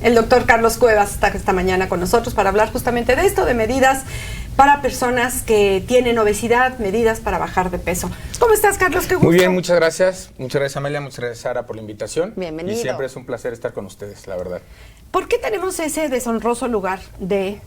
El doctor Carlos Cuevas está esta mañana con nosotros para hablar justamente de esto, de medidas para personas que tienen obesidad, medidas para bajar de peso. ¿Cómo estás, Carlos? Qué gusto. Muy bien, muchas gracias. Muchas gracias, Amelia. Muchas gracias, Sara, por la invitación. Bienvenido. Y siempre es un placer estar con ustedes, la verdad. ¿Por qué tenemos ese deshonroso lugar de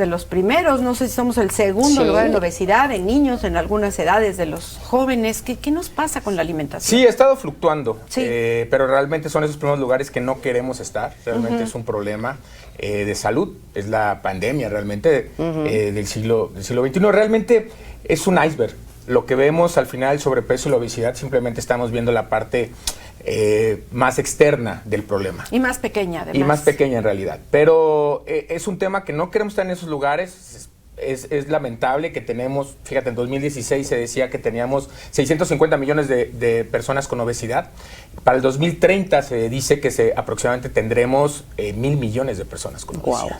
los primeros? No sé si somos el segundo lugar en obesidad, en niños, en algunas edades de los jóvenes. ¿Qué nos pasa con la alimentación? Sí, ha estado fluctuando, sí. Pero realmente son esos primeros lugares que no queremos estar. Realmente es un problema de salud. Es la pandemia realmente del siglo XXI. Realmente es un iceberg. Lo que vemos al final, el sobrepeso y la obesidad, simplemente estamos viendo la parte más externa del problema. Y más pequeña, además. Y más pequeña en realidad. Pero es un tema que no queremos estar en esos lugares. Es lamentable que tenemos, fíjate, en 2016 se decía que teníamos 650 millones de personas con obesidad. Para el 2030 se dice que aproximadamente tendremos 1,000 millones de personas con obesidad. Wow.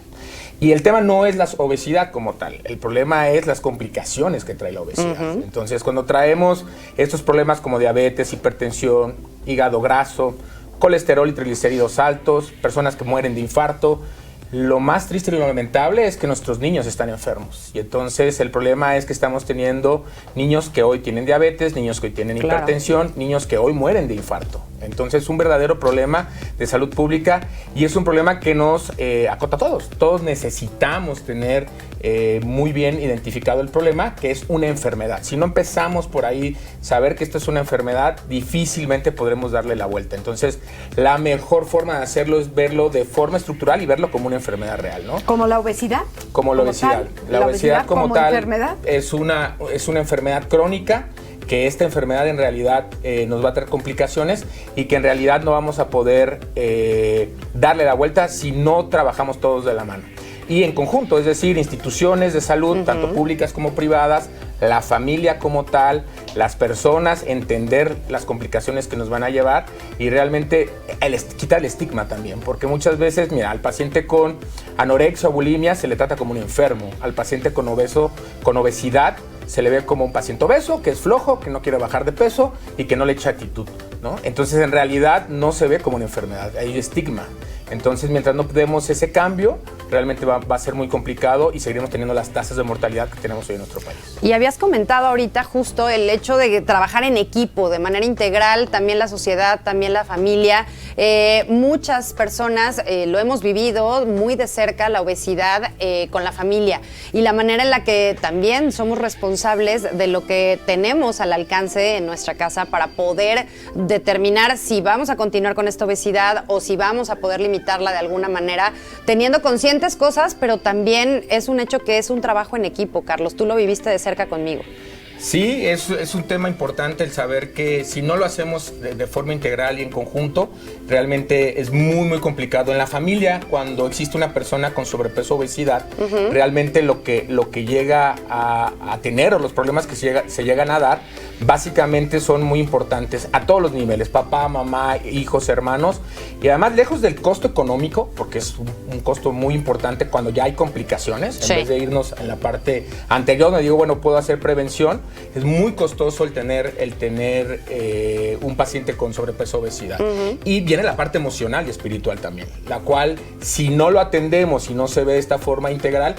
Y el tema no es la obesidad como tal, el problema es las complicaciones que trae la obesidad. Entonces, cuando traemos estos problemas como diabetes, hipertensión, hígado graso, colesterol y triglicéridos altos, personas que mueren de infarto, lo más triste y lo lamentable es que nuestros niños están enfermos. Y entonces el problema es que estamos teniendo niños que hoy tienen diabetes, niños que hoy tienen hipertensión, niños que hoy mueren de infarto. Entonces es un verdadero problema de salud pública y es un problema que nos acota a todos. Todos necesitamos tener muy bien identificado el problema, que es una enfermedad. Si no empezamos por ahí, saber que esto es una enfermedad, difícilmente podremos darle la vuelta. Entonces la mejor forma de hacerlo es verlo de forma estructural y verlo como una enfermedad real, ¿no? ¿Como la obesidad? Como la obesidad. La obesidad como tal enfermedad es una enfermedad crónica, que esta enfermedad en realidad nos va a traer complicaciones y que en realidad no vamos a poder darle la vuelta si no trabajamos todos de la mano. Y en conjunto, es decir, instituciones de salud, tanto públicas como privadas, la familia como tal, las personas, entender las complicaciones que nos van a llevar y realmente quitar el estigma también, porque muchas veces, mira, al paciente con anorexia o bulimia se le trata como un enfermo, al paciente con obesidad se le ve como un paciente obeso, que es flojo, que no quiere bajar de peso y que no le echa actitud, ¿no? Entonces, en realidad, no se ve como una enfermedad, hay estigma. Entonces, mientras no demos ese cambio, realmente va a ser muy complicado y seguiremos teniendo las tasas de mortalidad que tenemos hoy en nuestro país. Y habías comentado ahorita justo el hecho de trabajar en equipo, de manera integral, también la sociedad, también la familia. Muchas personas lo hemos vivido muy de cerca, la obesidad con la familia y la manera en la que también somos responsables de lo que tenemos al alcance en nuestra casa para poder determinar si vamos a continuar con esta obesidad o si vamos a poder limitarla de alguna manera, teniendo conscientes cosas, pero también es un hecho que es un trabajo en equipo, Carlos. Tú lo viviste de cerca conmigo. Sí, es un tema importante el saber que si no lo hacemos de forma integral y en conjunto, realmente es muy complicado. En la familia, cuando existe una persona con sobrepeso o obesidad, realmente lo que llega a tener o los problemas que se llegan a dar, básicamente son muy importantes a todos los niveles, papá, mamá, hijos, hermanos, y además lejos del costo económico, porque es un costo muy importante cuando ya hay complicaciones, en vez de irnos en la parte anterior, donde digo, bueno, puedo hacer prevención, es muy costoso el tener un paciente con sobrepeso o obesidad. Y viene la parte emocional y espiritual también, la cual si no lo atendemos y no se ve de esta forma integral,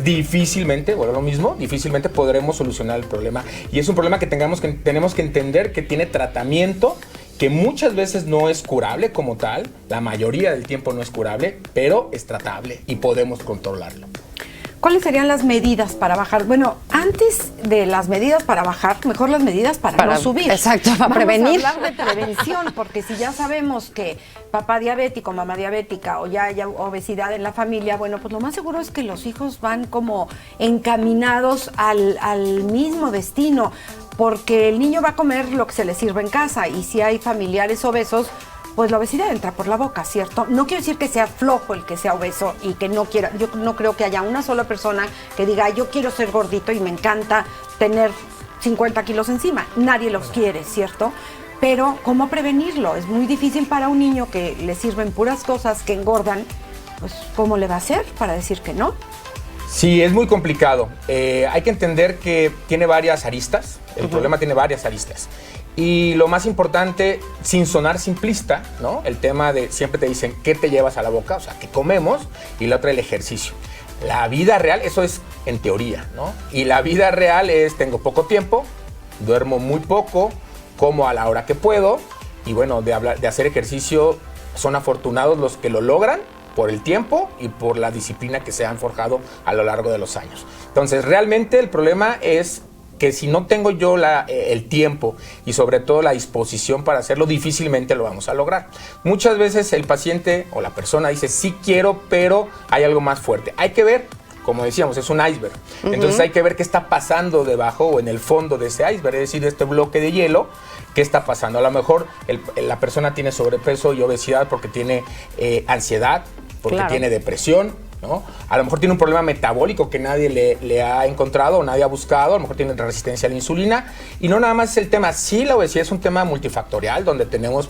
difícilmente podremos solucionar el problema. Y es un problema que tenemos que entender que tiene tratamiento, que muchas veces no es curable como tal, la mayoría del tiempo no es curable, pero es tratable y podemos controlarlo. ¿Cuáles serían las medidas para bajar? Bueno, antes de las medidas para bajar, mejor las medidas para no subir. Exacto, para prevenir. Vamos a hablar de prevención, porque si ya sabemos que papá diabético, mamá diabética o ya hay obesidad en la familia, bueno, pues lo más seguro es que los hijos van como encaminados al mismo destino, porque el niño va a comer lo que se le sirve en casa y si hay familiares obesos, pues la obesidad entra por la boca, ¿cierto? No quiero decir que sea flojo el que sea obeso y que no quiera, yo no creo que haya una sola persona que diga, yo quiero ser gordito y me encanta tener 50 kilos encima. Nadie los quiere, ¿cierto? Pero ¿cómo prevenirlo? Es muy difícil para un niño que le sirven puras cosas que engordan, pues ¿cómo le va a hacer para decir que no? Sí, es muy complicado. Hay que entender que tiene varias aristas, el problema tiene varias aristas. Y lo más importante, sin sonar simplista, ¿no? El tema de, siempre te dicen, ¿qué te llevas a la boca? O sea, ¿qué comemos? Y la otra, el ejercicio. La vida real, eso es en teoría, ¿no? Y la vida real es, tengo poco tiempo, duermo muy poco, como a la hora que puedo, y bueno, de hacer ejercicio, son afortunados los que lo logran por el tiempo y por la disciplina que se han forjado a lo largo de los años. Entonces, realmente el problema es que si no tengo yo el tiempo y sobre todo la disposición para hacerlo, difícilmente lo vamos a lograr. Muchas veces el paciente o la persona dice, sí quiero, pero hay algo más fuerte. Hay que ver, como decíamos, es un iceberg. Entonces hay que ver qué está pasando debajo o en el fondo de ese iceberg, es decir, de este bloque de hielo, qué está pasando. A lo mejor la persona tiene sobrepeso y obesidad porque tiene ansiedad, porque tiene depresión, ¿no? A lo mejor tiene un problema metabólico que nadie le ha encontrado o nadie ha buscado, a lo mejor tiene resistencia a la insulina, y no nada más es el tema, sí, la obesidad es un tema multifactorial, donde tenemos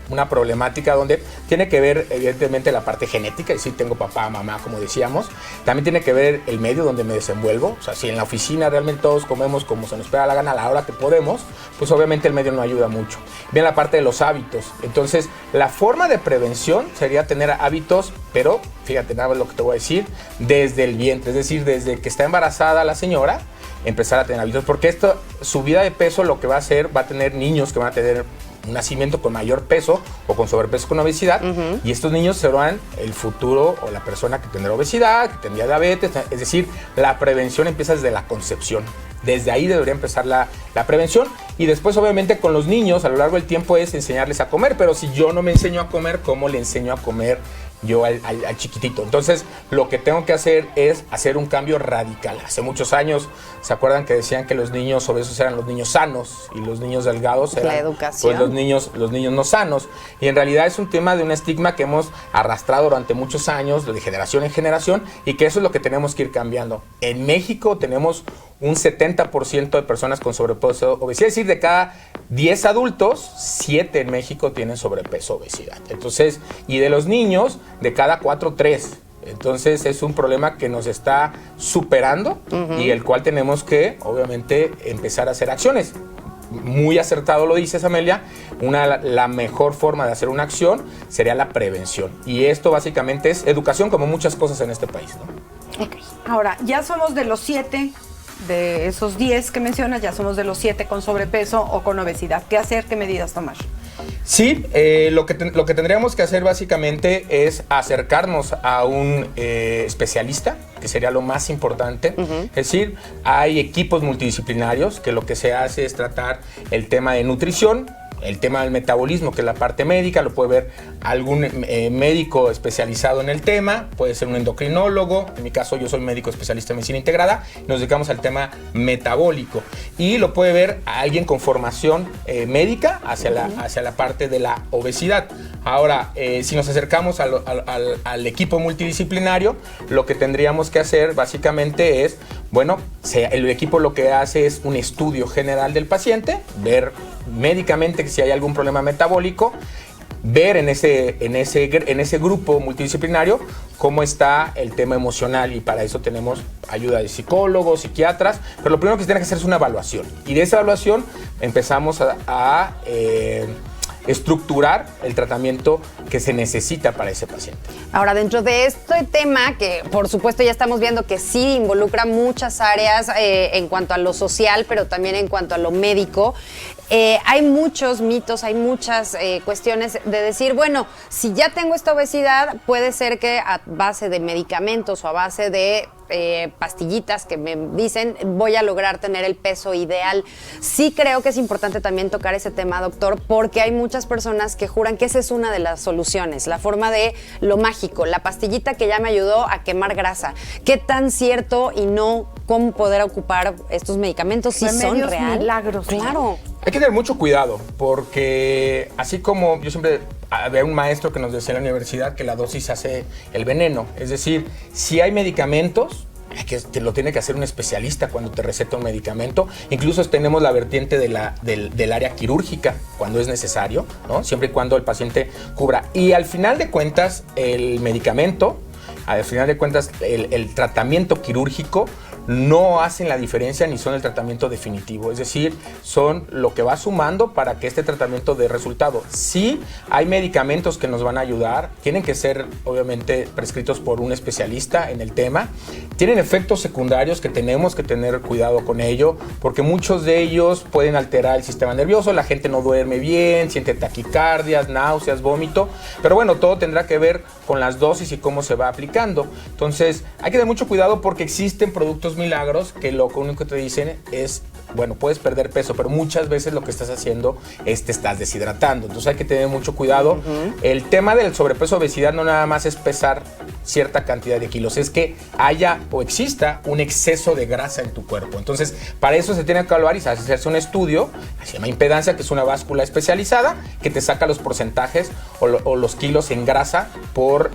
una problemática donde tiene que ver evidentemente la parte genética, es decir, tengo papá, mamá, como decíamos, también tiene que ver el medio donde me desenvuelvo, o sea, si en la oficina realmente todos comemos como se nos pega la gana a la hora que podemos, pues obviamente el medio no ayuda mucho. Bien, la parte de los hábitos, entonces la forma de prevención sería tener hábitos, pero fíjate nada más lo que te voy a decir, desde el vientre, es decir, desde que está embarazada la señora, empezar a tener hábitos, porque esto, subida de peso lo que va a hacer, va a tener niños que van a tener un nacimiento con mayor peso o con sobrepeso con obesidad, y estos niños serán el futuro o la persona que tendrá obesidad, que tendría diabetes, es decir, la prevención empieza desde la concepción. Desde ahí debería empezar la prevención, y después obviamente con los niños a lo largo del tiempo es enseñarles a comer, pero si yo no me enseño a comer, ¿cómo le enseño a comer yo al chiquitito? Entonces lo que tengo que hacer es hacer un cambio radical. Hace muchos años, ¿se acuerdan que decían que los niños obesos eran los niños sanos y los niños delgados eran la educación, pues, los niños no sanos? Y en realidad es un tema de un estigma que hemos arrastrado durante muchos años, de generación en generación, y que eso es lo que tenemos que ir cambiando. En México tenemos un 70% de personas con sobrepeso, obesidad, es decir, de cada 10 adultos, 7 en México tienen sobrepeso, obesidad. Entonces, y de los niños, de cada 4, 3. Entonces, es un problema que nos está superando y el cual tenemos que, obviamente, empezar a hacer acciones. Muy acertado lo dices, Amelia, la mejor forma de hacer una acción sería la prevención. Y esto básicamente es educación, como muchas cosas en este país, ¿no? Ok. Ahora, ya somos de los 7... de esos 10 que mencionas, ya somos de los 7 con sobrepeso o con obesidad. ¿Qué hacer? ¿Qué medidas tomar? Sí, lo que tendríamos que hacer básicamente es acercarnos a un especialista, que sería lo más importante. Es decir, hay equipos multidisciplinarios que lo que se hace es tratar el tema de nutrición, el tema del metabolismo, que es la parte médica, lo puede ver algún médico especializado en el tema, puede ser un endocrinólogo, en mi caso yo soy médico especialista en medicina integrada, nos dedicamos al tema metabólico, y lo puede ver a alguien con formación médica hacia la parte de la obesidad. Ahora, si nos acercamos al equipo multidisciplinario, lo que tendríamos que hacer básicamente es, bueno, el equipo lo que hace es un estudio general del paciente, ver médicamente que si hay algún problema metabólico, ver en ese grupo multidisciplinario cómo está el tema emocional, y para eso tenemos ayuda de psicólogos, psiquiatras, pero lo primero que se tiene que hacer es una evaluación, y de esa evaluación empezamos a estructurar el tratamiento que se necesita para ese paciente. Ahora, dentro de este tema, que por supuesto ya estamos viendo que sí involucra muchas áreas en cuanto a lo social, pero también en cuanto a lo médico, hay muchos mitos, hay muchas cuestiones de decir, bueno, si ya tengo esta obesidad, puede ser que a base de medicamentos o a base de pastillitas que me dicen, voy a lograr tener el peso ideal. Sí creo que es importante también tocar ese tema, doctor, porque hay muchas personas que juran que esa es una de las soluciones, la forma de lo mágico, la pastillita que ya me ayudó a quemar grasa. ¿Qué tan cierto y no, cómo poder ocupar estos medicamentos si son reales? Milagros. Claro. Hay que tener mucho cuidado, porque así como yo siempre había un maestro que nos decía en la universidad que la dosis hace el veneno, es decir, si hay medicamentos, que te lo tiene que hacer un especialista cuando te receta un medicamento. Incluso tenemos la vertiente del área quirúrgica cuando es necesario, ¿no? Siempre y cuando el paciente cubra. Y al final de cuentas, el medicamento, al final de cuentas, el tratamiento quirúrgico no hacen la diferencia ni son el tratamiento definitivo. Es decir, son lo que va sumando para que este tratamiento dé resultado. Sí, hay medicamentos que nos van a ayudar, tienen que ser obviamente prescritos por un especialista en el tema. Tienen efectos secundarios que tenemos que tener cuidado con ello, porque muchos de ellos pueden alterar el sistema nervioso, la gente no duerme bien, siente taquicardias, náuseas, vómito, pero bueno, todo tendrá que ver con las dosis y cómo se va aplicando. Entonces, hay que tener mucho cuidado porque existen productos milagros que lo único que te dicen es, bueno, puedes perder peso, pero muchas veces lo que estás haciendo es te estás deshidratando. Entonces hay que tener mucho cuidado. El tema del sobrepeso, obesidad, no nada más es pesar cierta cantidad de kilos, es que haya o exista un exceso de grasa en tu cuerpo. Entonces, para eso se tiene que evaluar y hacerse un estudio, se llama impedancia, que es una báscula especializada que te saca los porcentajes o los kilos en grasa por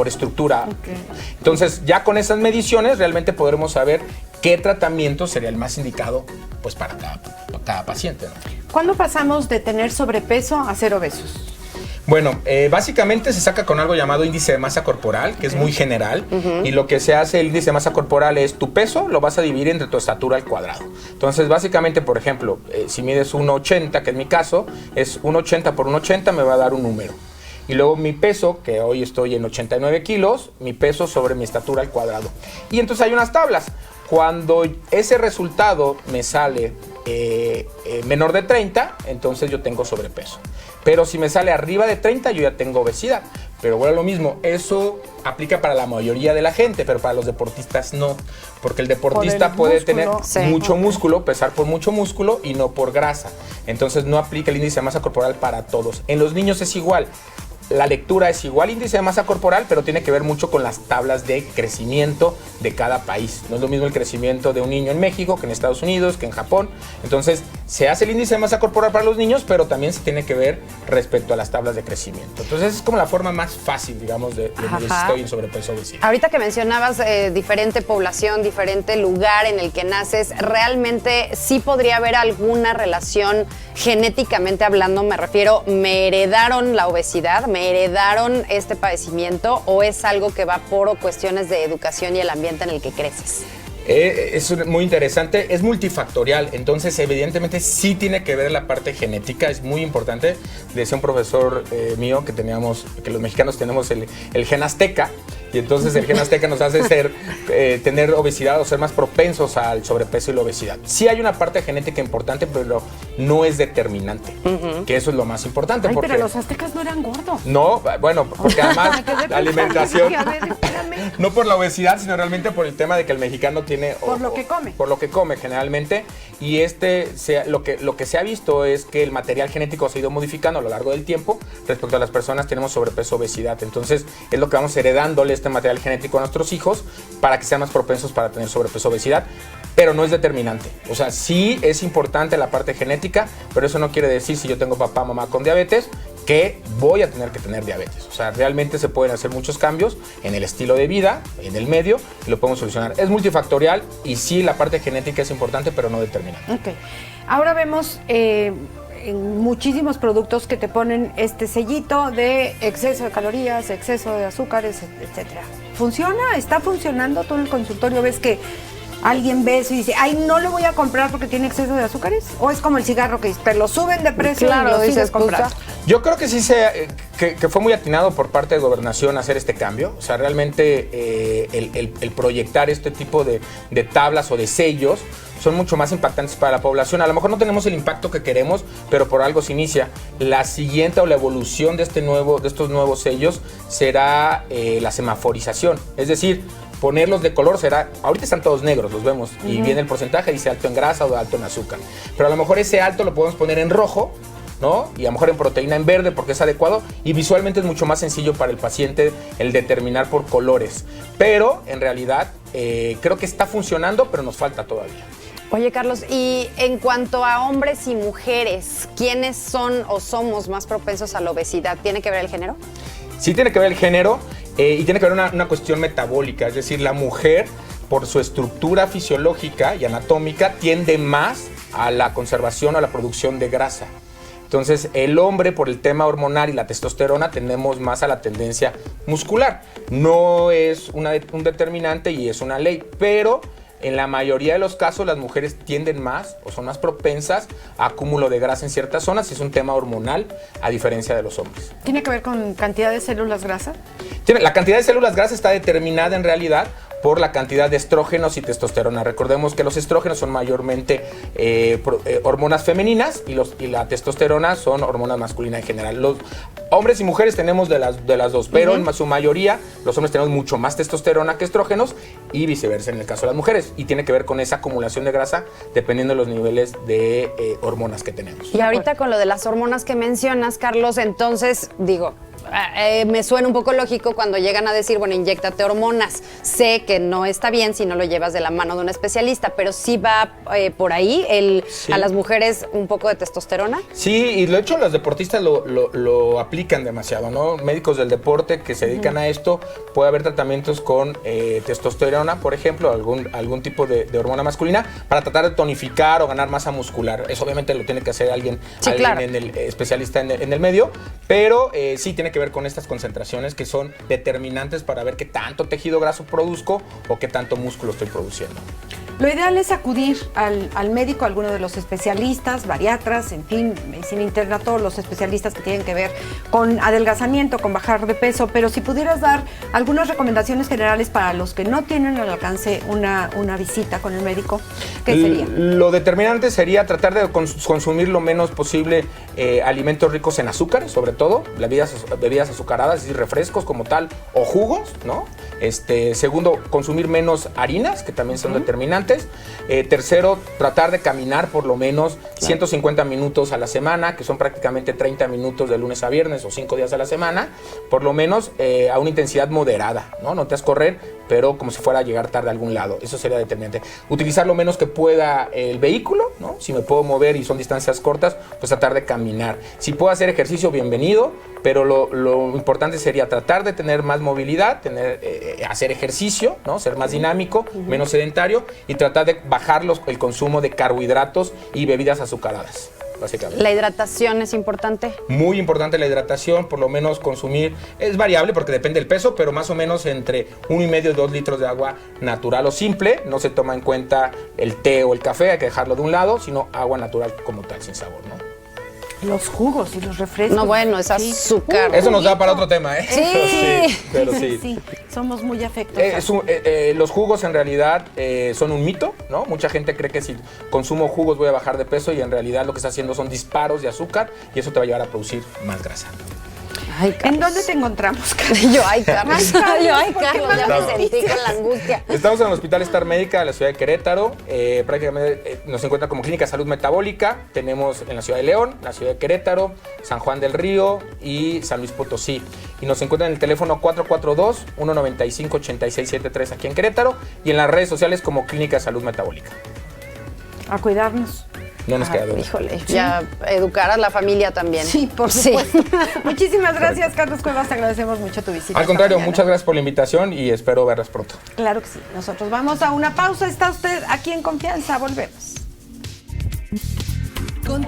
estructura. Okay. Entonces, ya con esas mediciones realmente podremos saber qué tratamiento sería el más indicado pues para cada paciente, ¿no? ¿Cuándo pasamos de tener sobrepeso a ser obesos? Bueno, básicamente se saca con algo llamado índice de masa corporal, que es muy general, y lo que se hace el índice de masa corporal es tu peso, lo vas a dividir entre tu estatura al cuadrado. Entonces, básicamente, por ejemplo, si mides 1,80, que en mi caso es 1,80 por 1,80, me va a dar un número. Y luego mi peso, que hoy estoy en 89 kilos, mi peso sobre mi estatura al cuadrado. Y entonces hay unas tablas. Cuando ese resultado me sale menor de 30, entonces yo tengo sobrepeso. Pero si me sale arriba de 30, yo ya tengo obesidad. Pero bueno, lo mismo, eso aplica para la mayoría de la gente, pero para los deportistas no. Porque el deportista puede tener mucho músculo, pesar por mucho músculo y no por grasa. Entonces no aplica el índice de masa corporal para todos. En los niños es igual. La lectura es igual índice de masa corporal, pero tiene que ver mucho con las tablas de crecimiento de cada país. No es lo mismo el crecimiento de un niño en México que en Estados Unidos, que en Japón. Entonces, se hace el índice de masa corporal para los niños, pero también se tiene que ver respecto a las tablas de crecimiento. Entonces, es como la forma más fácil, digamos, de medir si estoy en sobrepeso o obesidad. Ahorita que mencionabas diferente población, diferente lugar en el que naces, ¿realmente sí podría haber alguna relación genéticamente hablando? Me refiero, ¿me heredaron la obesidad? ¿Me heredaron este padecimiento o es algo que va por cuestiones de educación y el ambiente en el que creces? Es muy interesante, es multifactorial, entonces evidentemente sí tiene que ver la parte genética, es muy importante. Decía un profesor mío que los mexicanos tenemos el gen azteca, y entonces el gen azteca nos hace tener obesidad o ser más propensos al sobrepeso y la obesidad. Sí hay una parte genética importante, pero no es determinante, que eso es lo más importante. Ay, pero los aztecas no eran gordos. No, bueno, porque además la alimentación, no por la obesidad, sino realmente por el tema de que el mexicano tiene... Por lo que come. Por lo que come generalmente, y lo que se ha visto es que el material genético se ha ido modificando a lo largo del tiempo. Respecto a las personas tenemos sobrepeso, obesidad, entonces es lo que vamos heredándole este material genético a nuestros hijos para que sean más propensos para tener sobrepeso, obesidad, pero no es determinante. O sea, sí es importante la parte genética, pero eso no quiere decir, si yo tengo papá, mamá con diabetes, que voy a tener que tener diabetes. O sea, realmente se pueden hacer muchos cambios en el estilo de vida, en el medio, y lo podemos solucionar. Es multifactorial y sí, la parte genética es importante, pero no determinante. Ok. Ahora vemos en muchísimos productos que te ponen este sellito de exceso de calorías, exceso de azúcares, etcétera. ¿Funciona? ¿Está funcionando? ¿Tú en el consultorio ves que alguien ve eso y dice, ay, no lo voy a comprar porque tiene exceso de azúcares? ¿O es como el cigarro que te lo suben de precio y lo sigues comprando? Yo creo que sí que fue muy atinado por parte de Gobernación hacer este cambio. O sea, realmente el proyectar este tipo de tablas o de sellos son mucho más impactantes para la población. A lo mejor no tenemos el impacto que queremos, pero por algo se inicia. La siguiente o la evolución de estos nuevos sellos será la semaforización. Es decir, ponerlos de color será, ahorita están todos negros, los vemos, y viene el porcentaje, dice alto en grasa o alto en azúcar. Pero a lo mejor ese alto lo podemos poner en rojo, ¿no? Y a lo mejor en proteína en verde porque es adecuado, y visualmente es mucho más sencillo para el paciente el determinar por colores. Pero en realidad creo que está funcionando, pero nos falta todavía. Oye, Carlos, y en cuanto a hombres y mujeres, ¿quiénes son o somos más propensos a la obesidad? ¿Tiene que ver el género? Sí tiene que ver el género y tiene que ver una cuestión metabólica, es decir, la mujer por su estructura fisiológica y anatómica tiende más a la conservación o a la producción de grasa. Entonces, el hombre, por el tema hormonal y la testosterona, tenemos más a la tendencia muscular. No es un determinante y es una ley, pero en la mayoría de los casos las mujeres tienden más o son más propensas a acúmulo de grasa en ciertas zonas y es un tema hormonal a diferencia de los hombres. ¿Tiene que ver con cantidad de células grasa? La cantidad de células grasa está determinada en realidad por la cantidad de estrógenos y testosterona. Recordemos que los estrógenos son mayormente hormonas femeninas y la testosterona son hormonas masculinas en general. Los hombres y mujeres tenemos de las dos, pero en su mayoría los hombres tenemos mucho más testosterona que estrógenos y viceversa en el caso de las mujeres. Y tiene que ver con esa acumulación de grasa dependiendo de los niveles de hormonas que tenemos. Y ahorita con lo de las hormonas que mencionas, Carlos, entonces, digo, me suena un poco lógico cuando llegan a decir, bueno, inyéctate hormonas. Sé que no está bien si no lo llevas de la mano de un especialista, pero sí va por ahí a las mujeres un poco de testosterona. Sí, y de hecho los deportistas lo aplican demasiado, ¿no? Médicos del deporte que se dedican a esto, puede haber tratamientos con testosterona, por ejemplo, algún tipo de hormona masculina, para tratar de tonificar o ganar masa muscular. Eso obviamente lo tiene que hacer alguien claro, especialista en el medio, pero sí tiene que ver con estas concentraciones que son determinantes para ver qué tanto tejido graso produzco o qué tanto músculo estoy produciendo. Lo ideal es acudir al médico, a alguno de los especialistas, bariatras, en fin, medicina interna, todos los especialistas que tienen que ver con adelgazamiento, con bajar de peso, pero si pudieras dar algunas recomendaciones generales para los que no tienen al alcance una visita con el médico, ¿qué sería? Lo determinante sería tratar de consumir lo menos posible alimentos ricos en azúcar, sobre todo, bebidas azucaradas, es decir, refrescos como tal, o jugos, ¿no? Segundo, consumir menos harinas, que también son determinantes. Tercero, tratar de caminar por lo menos 150 minutos a la semana, que son prácticamente 30 minutos de lunes a viernes o 5 días a la semana, por lo menos a una intensidad moderada, ¿no? No te vas a correr, pero como si fuera a llegar tarde a algún lado. Eso sería determinante. Utilizar lo menos que pueda el vehículo, ¿no? Si me puedo mover y son distancias cortas, pues tratar de caminar. Si puedo hacer ejercicio, bienvenido, pero lo importante sería tratar de tener más movilidad, hacer ejercicio, ¿no? Ser más dinámico, menos sedentario y tratar de bajar el consumo de carbohidratos y bebidas azucaradas, básicamente. ¿La hidratación es importante? Muy importante la hidratación, por lo menos consumir, es variable porque depende del peso, pero más o menos entre 1,5 y 2 litros de agua natural o simple. No se toma en cuenta el té o el café, hay que dejarlo de un lado, sino agua natural como tal, sin sabor, ¿no? Los jugos y los refrescos. No, bueno, es azúcar. Eso nos da para otro tema, ¿eh? Sí. Pero sí. Sí, somos muy afectos. Los jugos en realidad son un mito, ¿no? Mucha gente cree que si consumo jugos voy a bajar de peso y en realidad lo que está haciendo son disparos de azúcar y eso te va a llevar a producir más grasa. Ay, ¿En dónde te encontramos, Carlos? Yo, Carlos. Carlos, ya me sentí con la angustia. Estamos en el Hospital Star Médica de la ciudad de Querétaro. Prácticamente nos encuentra como Clínica Salud Metabólica. Tenemos en la ciudad de León, la ciudad de Querétaro, San Juan del Río y San Luis Potosí. Y nos encuentran en el teléfono 442-195-8673 aquí en Querétaro y en las redes sociales como Clínica Salud Metabólica. A cuidarnos. No nos queda duda. Híjole, ya educar a la familia también. Sí, por supuesto. Muchísimas gracias, Carlos Cuevas. Te agradecemos mucho tu visita. Al contrario, muchas gracias por la invitación y espero verlas pronto. Claro que sí. Nosotros vamos a una pausa. Está usted aquí en Confianza. Volvemos.